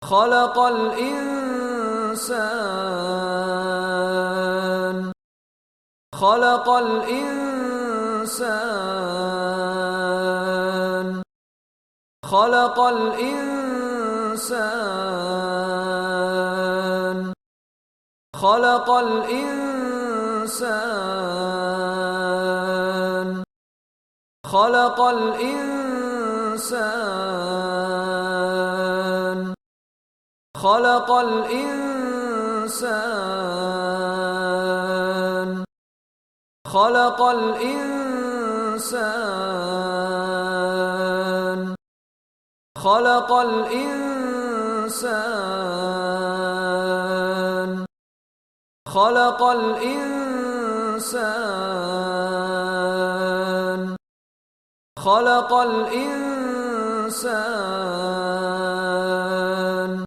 خلق الإنسان خلق الإنسان خلق الإنسان خلق الإنسان خلق الإنسان خلق الإنسان خلق الإنسان خلق الإنسان خلق الإنسان خلق الإنسان